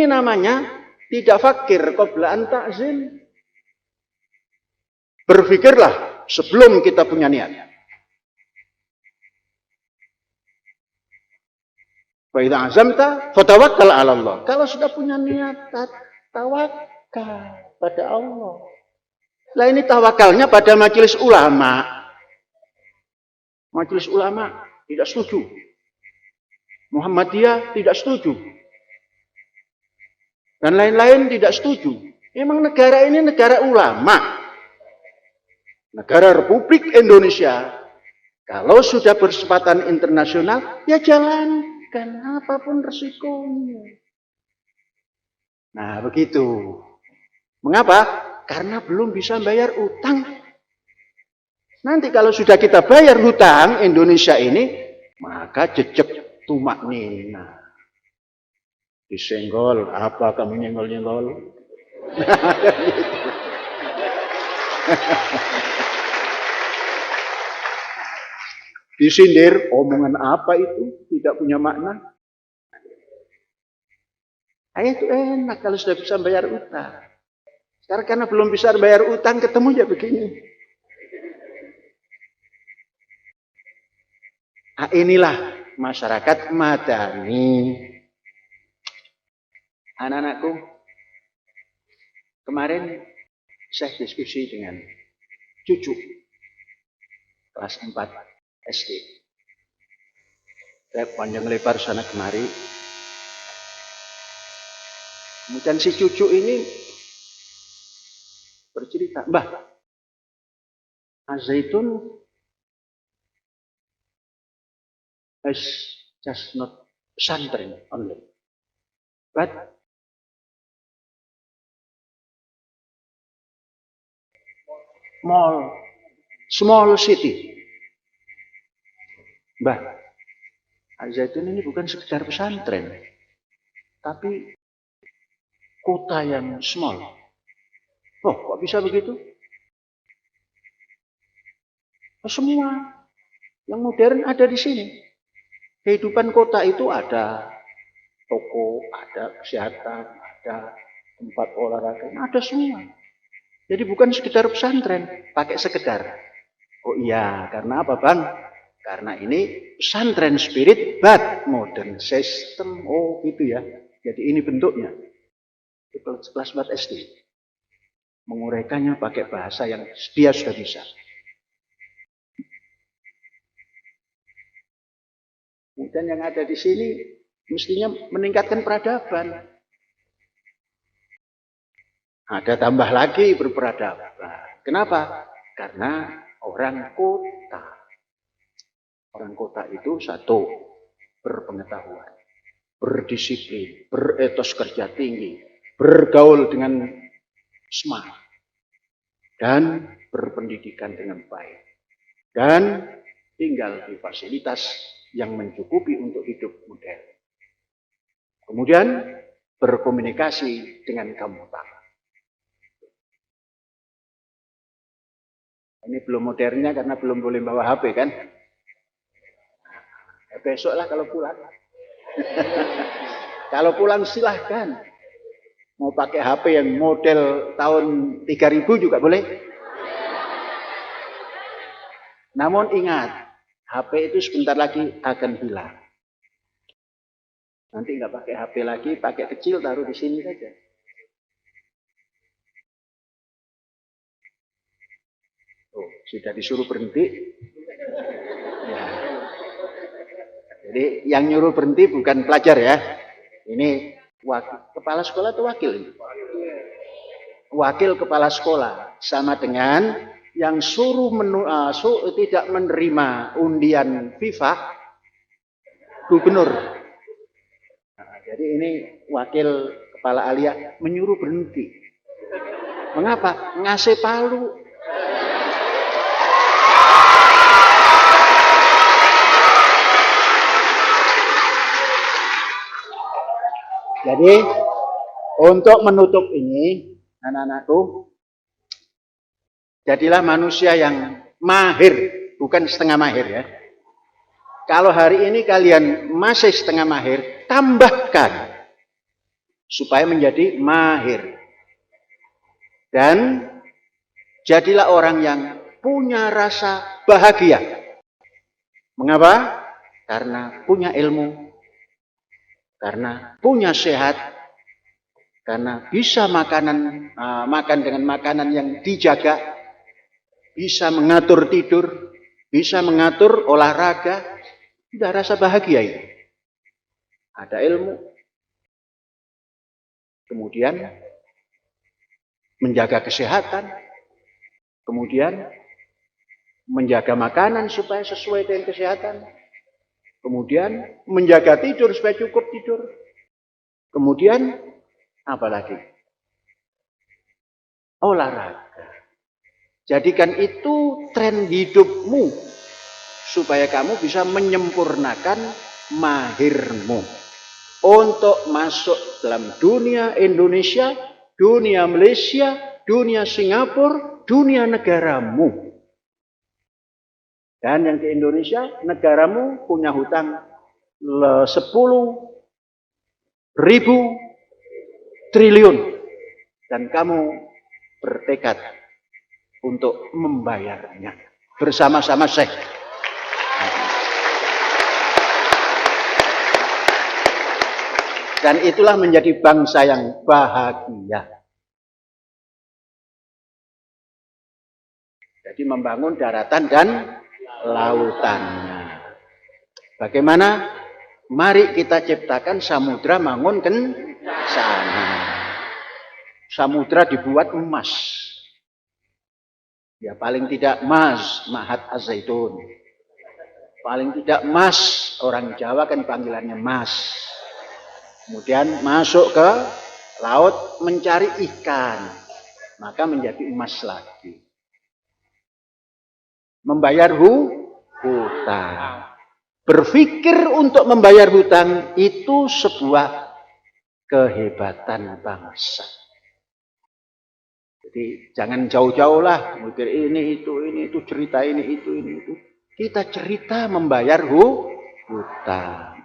Ini namanya tidak fakir qabla an ta'zim. Berpikirlah sebelum kita punya niat. Fa idza azamta fatawakkal 'ala Allah. Kalau sudah punya niat, tawakal pada Allah. Lah ini tawakalnya pada majelis ulama. Majelis ulama tidak setuju. Muhammadiyah tidak setuju. Dan lain-lain tidak setuju. Memang negara ini negara ulama. Negara Republik Indonesia. Kalau sudah bersepatan internasional, ya jalankan apapun resikonya. Nah, begitu. Mengapa? Karena belum bisa bayar utang. Nanti kalau sudah kita bayar hutang Indonesia ini, maka jejak tumak nina. Disenggol, apa kamu nyenggol-nyenggol? Disindir, omongan apa itu? Tidak punya makna. Itu enak kalau sudah bisa bayar utang. Sekarang karena belum bisa bayar utang, ketemu ya begini. Inilah masyarakat madani. Anak-anakku, kemarin saya diskusi dengan cucu kelas 4 SD. Saya panjang lebar sana kemari. Kemudian si cucu ini bercerita, Mbah, Al-Zaitun is just not pesantren only, but small city. Mbah, Al-Zaitun ini bukan sekedar pesantren, tapi kota yang small. Oh, kok bisa begitu? Semua yang modern ada di sini. Kehidupan kota itu ada toko, ada kesehatan, ada tempat olahraga, ada semua. Jadi bukan sekedar pesantren, pakai sekedar. Oh iya, karena apa Bang? Karena ini pesantren spirit, but modern system. Oh gitu ya. Jadi ini bentuknya. Itu kelas 4 SD. Menguraikannya pakai bahasa yang dia sudah bisa. Kemudian yang ada di sini mestinya meningkatkan peradaban. Ada tambah lagi berperadaban. Kenapa? Karena orang kota. Orang kota itu satu, berpengetahuan, berdisiplin, beretos kerja tinggi, bergaul dengan smart, dan berpendidikan dengan baik. Dan tinggal di fasilitas yang mencukupi untuk hidup modern. Kemudian berkomunikasi dengan kaum utama. Ini belum modernnya karena belum boleh bawa HP kan? Besok lah kalau pulang. Kalau pulang silahkan. Mau pakai HP yang model tahun 3000 juga boleh. Namun ingat, HP itu sebentar lagi akan hilang. Nanti nggak pakai HP lagi, pakai kecil taruh di sini saja. Oh, sudah disuruh berhenti. Ya. Jadi yang nyuruh berhenti bukan pelajar ya. Ini kepala sekolah atau wakil? Wakil kepala sekolah sama dengan yang suruh tidak menerima undian FIFA gubernur. Nah, jadi ini wakil kepala alia menyuruh berhenti. Mengapa? Ngasih palu. Jadi untuk menutup ini, anak-anakku, jadilah manusia yang mahir, bukan setengah mahir ya. Kalau hari ini kalian masih setengah mahir, tambahkan supaya menjadi mahir. Dan jadilah orang yang punya rasa bahagia. Mengapa? Karena punya ilmu, karena punya sehat, karena bisa makan dengan makanan yang dijaga, bisa mengatur tidur, bisa mengatur olahraga, sudah rasa bahagia itu. Ada ilmu, kemudian menjaga kesehatan, kemudian menjaga makanan supaya sesuai dengan kesehatan, kemudian menjaga tidur supaya cukup tidur, kemudian apa lagi? Olahraga. Jadikan itu tren hidupmu supaya kamu bisa menyempurnakan mahirmu untuk masuk dalam dunia Indonesia, dunia Malaysia, dunia Singapura, dunia negaramu. Dan yang ke Indonesia, negaramu punya hutang 10.000 triliun. Dan kamu bertekad untuk membayarnya bersama-sama Syekh. Dan itulah menjadi bangsa yang bahagia. Jadi membangun daratan dan lautannya. Bagaimana? Mari kita ciptakan samudra mangun sana. Samudra dibuat emas. Ya paling tidak emas, mahat az-zaitun. Paling tidak emas, orang Jawa kan panggilannya mas. Kemudian masuk ke laut mencari ikan, maka menjadi emas lagi. Membayar hutang. Berpikir untuk membayar hutang itu sebuah kehebatan bangsa. Jadi jangan jauh-jauh lah, mikir ini itu, cerita ini itu. Kita cerita membayar hutang.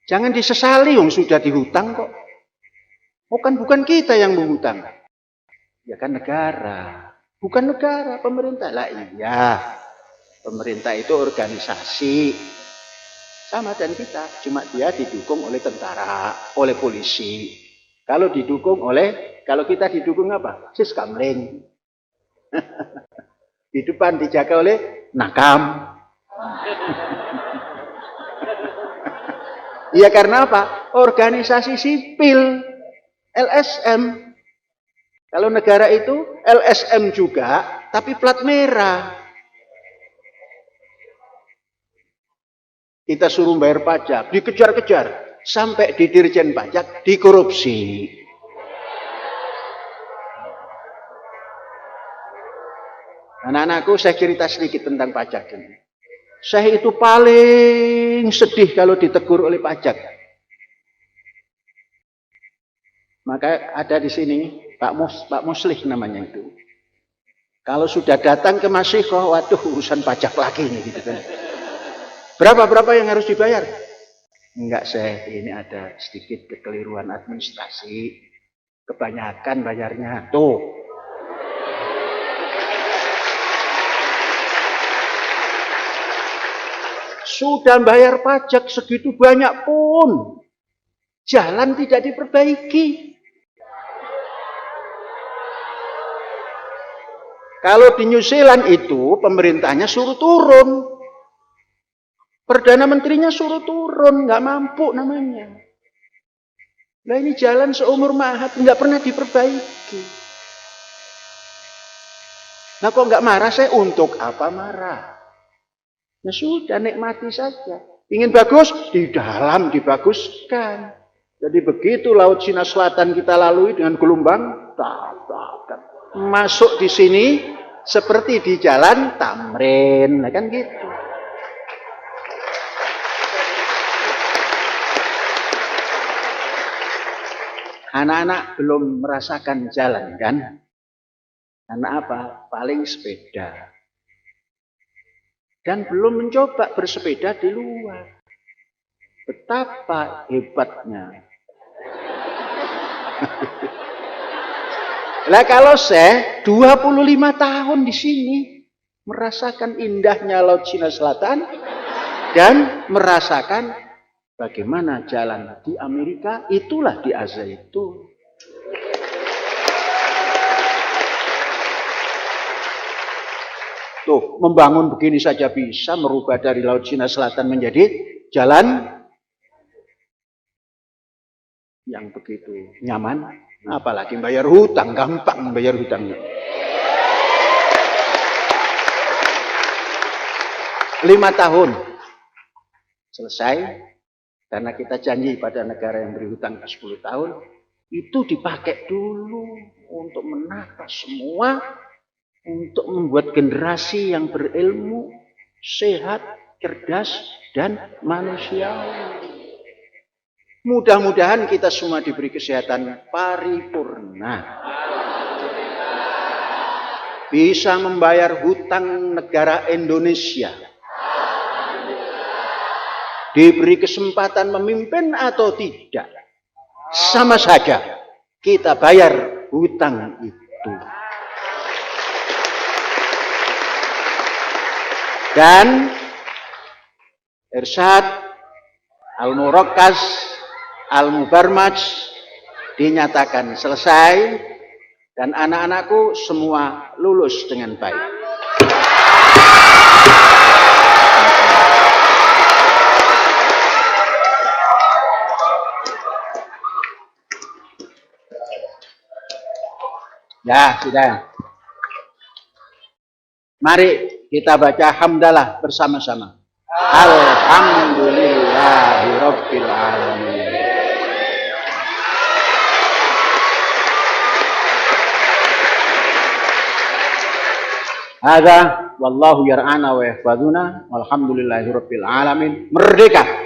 Jangan disesali yang sudah dihutang kok. Bukan kita yang menghutang. Ya kan negara. Bukan negara, pemerintah. Lah iya. Pemerintah itu organisasi. Sama dan kita. Cuma dia didukung oleh tentara, oleh polisi. Kalau kita didukung apa? Siskamling. Di depan dijaga oleh nakam. Iya karena apa? Organisasi sipil, LSM. Kalau negara itu LSM juga, tapi plat merah. Kita suruh bayar pajak, dikejar-kejar. Sampai di Dirjen Pajak, dikorupsi. Anak-anakku, saya cerita sedikit tentang pajak ini. Saya itu paling sedih kalau ditegur oleh pajak. Maka ada di sini Pak Muslih namanya itu. Kalau sudah datang ke Masyihoh, waduh urusan pajak lagi nih gitu kan. Berapa yang harus dibayar? Enggak ini ada sedikit kekeliruan administrasi. Kebanyakan bayarnya tuh. Sudah bayar pajak segitu banyak pun jalan tidak diperbaiki. Kalau di New Zealand itu pemerintahnya suruh turun. Perdana Menterinya suruh turun, nggak mampu namanya. Nah ini jalan seumur mahat, nggak pernah diperbaiki. Nah kok nggak marah saya? Untuk apa marah? Ya sudah, nikmati saja. Ingin bagus? Di dalam dibaguskan. Jadi begitu Laut Cina Selatan kita lalui dengan gelombang, masuk di sini seperti di jalan Tamrin, nah kan gitu. Anak-anak belum merasakan jalan kan? Karena apa? Paling sepeda. Dan belum mencoba bersepeda di luar. Betapa hebatnya. Lah kalau saya 25 tahun di sini merasakan indahnya Laut Cina Selatan dan merasakan bagaimana jalan di Amerika, itulah di Al-Zaitun. Tuh, membangun begini saja bisa merubah dari Laut Cina Selatan menjadi jalan yang begitu nyaman. Apalagi bayar hutang, gampang bayar hutangnya. 5 tahun selesai, karena kita janji pada negara yang beri hutang 10 tahun, itu dipakai dulu untuk menata semua, untuk membuat generasi yang berilmu, sehat, cerdas, dan manusiawi. Mudah-mudahan kita semua diberi kesehatan paripurna. Bisa membayar hutang negara Indonesia. Diberi kesempatan memimpin atau tidak. Sama saja kita bayar hutang itu. Dan Irsyad Al-Murakkaz Al-Mubarmaj dinyatakan selesai dan anak-anakku semua lulus dengan baik. Ya, sudah. Mari kita baca hamdalah bersama-sama. Alhamdulillahirabbil alamin. Hadza wallahu yar'ana wa yahfazuna walhamdulillahirabbil alamin. Merdeka.